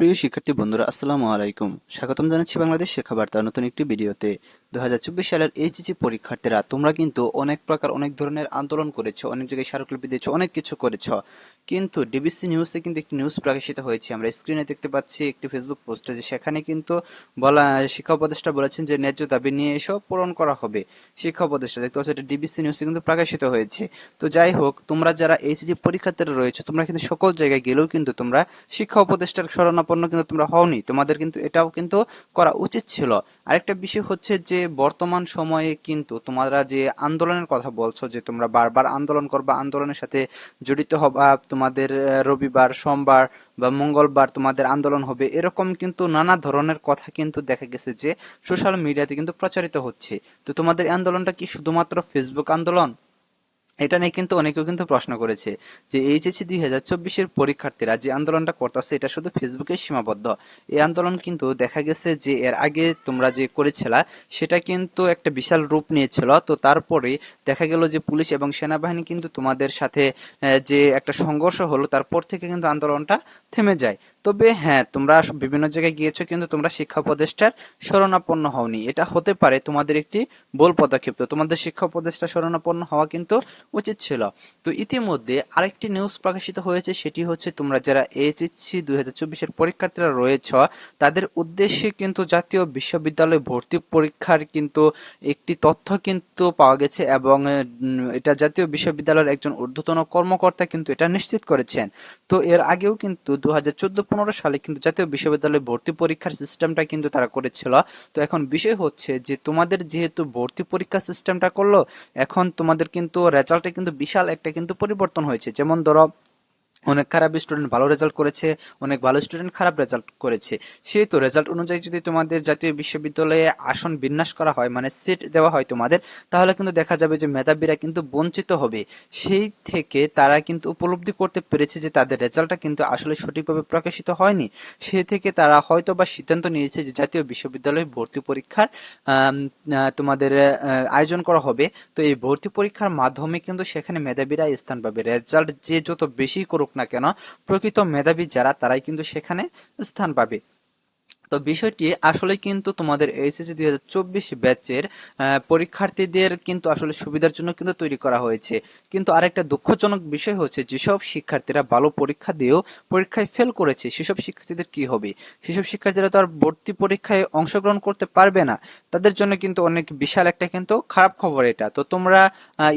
প্রিয় শিক্ষার্থী বন্ধুরা, আসসালামু আলাইকুম। স্বাগতম জানাচ্ছি বাংলাদেশ শিক্ষা বার্তার নতুন একটি ভিডিওতে। 2024 সালের এইচএসসি পরীক্ষার্থীরা তোমরা কিন্তু অনেক ধরনের আন্দোলন করেছো, অনেক জায়গায় স্মারকলিপি দিয়েছো, অনেক কিছু করেছো। কিন্তু ডিবিসি নিউজে কিন্তু একটি নিউজ প্রকাশিত হয়েছে, আমরা স্ক্রিনে দেখতে পাচ্ছি একটি ফেসবুক পোস্টে, যে সেখানে কিন্তু শিক্ষা উপদেষ্টা বলেছেন যে ন্যায্য দাবি নিয়ে এসো, পূরণ করা হবে। শিক্ষা উপদেষ্টা দেখতে পাচ্ছ, এটা ডিবিসি নিউজে কিন্তু প্রকাশিত হয়েছে। তো যাই হোক, তোমরা যারা এইচএসসি পরীক্ষার্থীরা রয়েছে, তোমরা কিন্তু সকল জায়গায় গেলেও কিন্তু তোমরা শিক্ষা উপদেষ্টার শরণাপন্ন কিন্তু তোমরা হওনি। তোমাদের কিন্তু এটাও কিন্তু করা উচিত ছিল। আরেকটা বিষয় হচ্ছে যে বর্তমান সময়ে কিন্তু তোমরা যে আন্দোলনের কথা বলছো, যে তোমরা বারবার আন্দোলন করবা, আন্দোলনের সাথে জড়িত হবা, তোমাদের রবিবার, সোমবার বা মঙ্গলবার তোমাদের আন্দোলন হবে, এরকম কিন্তু নানা ধরনের কথা কিন্তু দেখা গেছে যে সোশ্যাল মিডিয়াতে কিন্তু প্রচারিত হচ্ছে। তো তোমাদের এই আন্দোলনটা কি শুধুমাত্র ফেসবুক আন্দোলন? এটা নিয়ে কিন্তু অনেকেও কিন্তু প্রশ্ন করেছে যে এইচএসসি 2024-এর পরীক্ষার্থীরা যে আন্দোলনটা করতেছে, এটা শুধু ফেসবুকে সীমাবদ্ধ। এই আন্দোলন কিন্তু দেখা গেছে যে এর আগে তোমরা যে করেছিলা সেটা কিন্তু একটা বিশাল রূপ নিয়েছিল। তো তারপরে দেখা গেল যে পুলিশ এবং সেনাবাহিনী কিন্তু তোমাদের সাথে যে একটা সংঘর্ষ হলো, তারপর থেকে কিন্তু আন্দোলনটা থেমে যায়। তবে হ্যাঁ, তোমরা বিভিন্ন জায়গায় গিয়েছো, কিন্তু তোমরা শিক্ষা উপদেষ্টার শরণাপন্ন হওনি। এটা হতে পারে তোমাদের একটি ভুল পদক্ষেপ। তো তোমাদের শিক্ষা উপদেষ্টার শরণাপন্ন হওয়া কিন্তু উচিত ছিল। তো ইতিমধ্যে আরেকটি নিউজ প্রকাশিত হয়েছে, সেটি হচ্ছে তোমরা যারা এইচএসসি 2024-এর পরীক্ষার্থীরা রয়েছ, তাদের উদ্দেশ্যে কিন্তু জাতীয় বিশ্ববিদ্যালয় ভর্তি পরীক্ষার কিন্তু একটি তথ্য কিন্তু পাওয়া গেছে, এবং এটা জাতীয় বিশ্ববিদ্যালয়ের একজন ঊর্ধ্বতন কর্মকর্তা কিন্তু এটা নিশ্চিত করেছেন। তো এর আগেও কিন্তু 2014-15 সালে কিন্তু জাতীয় বিশ্ববিদ্যালয় ভর্তি পরীক্ষার সিস্টেমটা কিন্তু তারা করেছিল। তো এখন বিষয় হচ্ছে যে তোমাদের যেহেতু ভর্তি পরীক্ষা সিস্টেমটা করলো, এখন তোমাদের কিন্তু রেজাল্টে কিন্তু বিশাল একটা কিন্তু পরিবর্তন হয়েছে। যেমন ধরো, অনেক খারাপ স্টুডেন্ট ভালো রেজাল্ট করেছে, অনেক ভালো স্টুডেন্ট খারাপ রেজাল্ট করেছে। সেই তো রেজাল্ট অনুযায়ী যদি তোমাদের জাতীয় বিশ্ববিদ্যালয়ে আসন বিন্যাস করা হয়, মানে সিট দেওয়া হয় তোমাদের, তাহলে কিন্তু দেখা যাবে যে মেধাবীরা কিন্তু বঞ্চিত হবে। সেই থেকে তারা কিন্তু উপলব্ধি করতে পেরেছে যে তাদের রেজাল্টটা কিন্তু আসলে সঠিকভাবে প্রকাশিত হয়নি। সে থেকে তারা হয়তো বা সিদ্ধান্ত নিয়েছে যে জাতীয় বিশ্ববিদ্যালয়ে ভর্তি পরীক্ষার তোমাদের আয়োজন করা হবে। তো এই ভর্তি পরীক্ষার মাধ্যমে কিন্তু সেখানে মেধাবীরা স্থান পাবে। রেজাল্ট যে যত বেশি করুক না কেন, প্রকৃত মেধাবী যারা, তারাই কিন্তু সেখানে স্থান পাবে। তো বিষয়টি আসলে কিন্তু তোমাদের এইচএসসি 2024 ব্যাচের পরীক্ষার্থীদের কিন্তু আসলে সুবিধার জন্য কিন্তু তৈরি করা হয়েছে। কিন্তু আরেকটা দুঃখজনক বিষয় হচ্ছে, যেসব শিক্ষার্থীরা ভালো পরীক্ষা দিয়েও পরীক্ষায় ফেল করেছে, সেসব শিক্ষার্থীদের কি হবে? সেসব শিক্ষার্থীরা তো আর ভর্তি পরীক্ষায় অংশগ্রহণ করতে পারবে না। তাদের জন্য কিন্তু অনেক বিশাল একটা কিন্তু খারাপ খবর এটা। তো তোমরা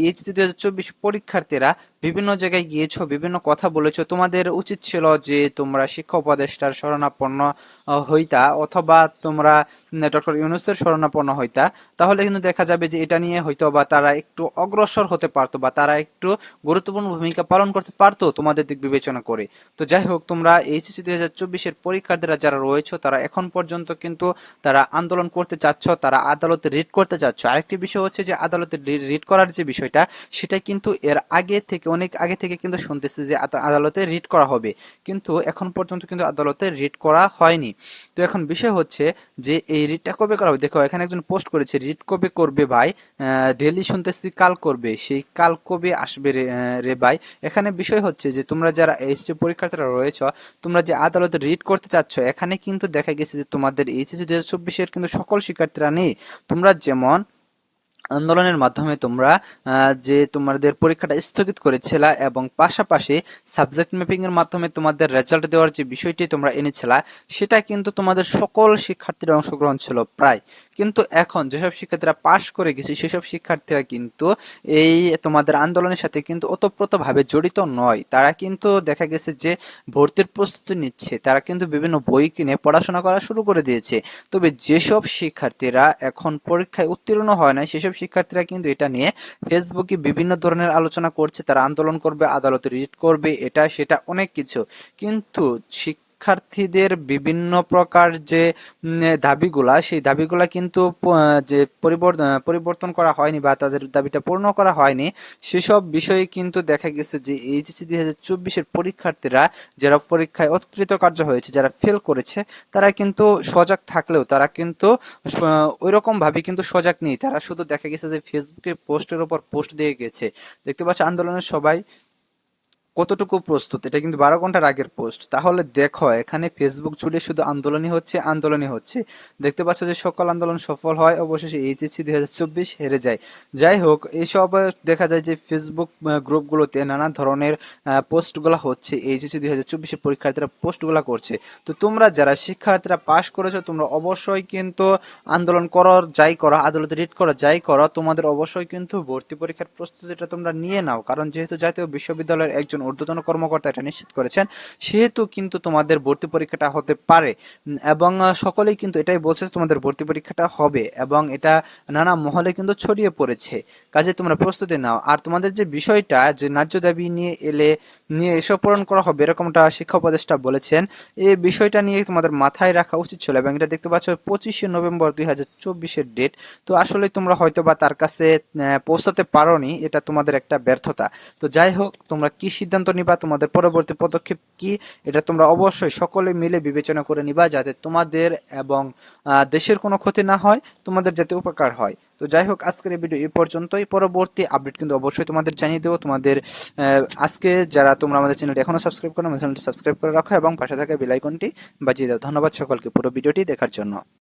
এইচএসসি 2024 পরীক্ষার্থীরা বিভিন্ন জায়গায় গিয়েছো, বিভিন্ন কথা বলেছো, তোমাদের উচিত ছিল যে তোমরা শিক্ষা উপদেষ্টার শরণাপন্ন হইতা, অথবা তোমরা ডক্টর ইউনূসের শরণাপন্ন হইতা। তাহলে কিন্তু দেখা যাবে যে এটা নিয়ে হয়তো বা তারা একটু অগ্রসর হতে পারতো, বা তারা একটু গুরুত্বপূর্ণ ভূমিকা পালন করতে পারতো তোমাদের দিক বিবেচনা করে। তো যাই হোক, তোমরা এইচএসসি 2024-এর পরীক্ষার্থীরা যারা রয়েছে, তারা এখন পর্যন্ত কিন্তু তারা আন্দোলন করতে চাচ্ছ, তারা আদালতে রিট করতে চাচ্ছ। আরেকটি বিষয় হচ্ছে যে আদালতে রিট করার যে বিষয়টা, সেটা কিন্তু এর আগে থেকে, অনেক আগে থেকে কিন্তু শুনতেছি যে আদালতে রিট করা হবে, কিন্তু এখন পর্যন্ত কিন্তু আদালতে রিট করা হয়নি। তো এখন বিষয় হচ্ছে যে এই রিটটা কবে করা হবে। দেখো, এখানে একজন পোস্ট করেছে, রিট কবে করবে ভাই? ডেলি শুনতেছি কাল করবে, সেই কাল কবে আসবে রে ভাই? এখানে বিষয় হচ্ছে যে তোমরা যারা এইচএসসি পরীক্ষার্থীরা রয়েছ, তোমরা যে আদালতে রিট করতে চাচ্ছ, এখানে কিন্তু দেখা গেছে যে তোমাদের এইচএসসি 2024-এর কিন্তু সকল শিক্ষার্থীরা নেই। তোমরা যেমন আন্দোলনের মাধ্যমে তোমরা যে তোমাদের পরীক্ষাটা স্থগিত করেছিলা, এবং পাশাপাশি সাবজেক্ট ম্যাপিং এর মাধ্যমে তোমাদের রেজাল্ট দেওয়ার যে বিষয়টি তোমরা এনেছিলা, সেটা কিন্তু তোমাদের সকল শিক্ষার্থীর অংশগ্রহণ ছিল প্রায়। কিন্তু এখন যেসব শিক্ষার্থীরা পাশ করে গেছে, সেসব শিক্ষার্থীরা কিন্তু এই তোমাদের আন্দোলনের সাথে কিন্তু ওতপ্রোতভাবে জড়িত নয়। তারা কিন্তু দেখা গেছে যে ভর্তির প্রস্তুতি নিচ্ছে, তারা কিন্তু বিভিন্ন বই কিনে পড়াশোনা করা শুরু করে দিয়েছে। তবে যেসব শিক্ষার্থীরা এখন পরীক্ষায় উত্তীর্ণ হয় না, সেসব শিক্ষার্থীরা কিন্তু এটা নিয়ে ফেসবুকে বিভিন্ন ধরনের আলোচনা করছে, তারা আন্দোলন করবে, আদালতে রিট করবে, এটা সেটা অনেক কিছু। কিন্তু শিক্ষার্থীদের বিভিন্ন প্রকার যে দাবিগুলা, সেই দাবিগুলা কিন্তু যে পরিবর্তন করা হয়নি, বা তাদের দাবিটা পূর্ণ করা হয়নি। সেসব বিষয়ে কিন্তু দেখা গেছে যে এইচএসসি 2024-এর পরীক্ষার্থীরা যারা পরীক্ষায় অকৃতকার্য হয়েছে, যারা ফেল করেছে, তারা কিন্তু সজাগ থাকলেও তারা কিন্তু ওইরকম ভাবে কিন্তু সজাগ নেই। তারা শুধু দেখা গেছে যে ফেসবুকে পোস্টের উপর পোস্ট দিয়ে গেছে। দেখতে পাচ্ছ আন্দোলনের সবাই কতটুকু প্রস্তুত, এটা কিন্তু 12 ঘন্টার আগের পোস্ট। তাহলে দেখো এখানে ফেসবুক জুড়ে শুধু আন্দোলনই হচ্ছে, আন্দোলনই হচ্ছে। দেখতে পাচ্ছ যে সকল আন্দোলন সফল হয়, অবশেষে এইচএসসি 2024 হেরে যায়। যাই হোক, এইসব দেখা যায় যে ফেসবুক গ্রুপগুলোতে নানা ধরনের পোস্টগুলো হচ্ছে, এইচএসসি 2024 পরীক্ষার্থীরা পোস্টগুলো করছে। তো তোমরা যারা শিক্ষার্থীরা পাশ করেছো, তোমরা অবশ্যই কিন্তু আন্দোলন করো, যাই করো, আদালতে রিট করো, যাই করো, তোমাদের অবশ্যই কিন্তু ভর্তি পরীক্ষার প্রস্তুতিটা তোমরা নিয়ে নাও। কারণ যেহেতু জাতীয় বিশ্ববিদ্যালয়ের একজন ঊর্ধ্বতন কর্মকর্তা এটা নিশ্চিত করেছেন, সেহেতু কিন্তু তোমাদের ভর্তি পরীক্ষাটা হতে পারে। এবং সকলেই কিন্তু এটাই বলছে তোমাদের ভর্তি পরীক্ষাটা হবে, এবং এটা নানা মহলে কিন্তু ছড়িয়ে পড়েছে। কাজে তোমরা প্রস্তুতি নাও। আর তোমাদের যে বিষয়টা যে ন্যায্য দাবি নিয়ে এসব পূরণ করা হবে এরকমটা শিক্ষা উপদেষ্টা বলেছেন, এই বিষয়টা নিয়ে তোমাদের মাথায় রাখা উচিত ছিল। এবং এটা দেখতে পাচ্ছ 25শে নভেম্বর 2024-এর ডেট। তো আসলে তোমরা হয়তো বা তার কাছে পৌঁছাতে পারোনি, এটা তোমাদের একটা ব্যর্থতা। তো যাই হোক, তোমরা কি সিদ্ধান্ত নিবা, তোমাদের পরবর্তী পদক্ষেপ কি, এটা তোমরা অবশ্যই সকলে মিলে বিবেচনা করে নিবা, যাতে তোমাদের এবং দেশের কোনো ক্ষতি না হয়, তোমাদের যাতে উপকার হয়। তো যাই হোক, আজকের এই ভিডিও এই পর্যন্তই। পরবর্তী আপডেট কিন্তু অবশ্যই তোমাদের জানিয়ে দেবো। তোমাদের আজকে যারা তোমরা আমাদের চ্যানেলটি এখনো সাবস্ক্রাইব করো, আমাদের চ্যানেলটি সাবস্ক্রাইব করে রাখো এবং পাশে থাকা বেল আইকনটি বাজিয়ে দাও। ধন্যবাদ সকলকে পুরো ভিডিওটি দেখার জন্য।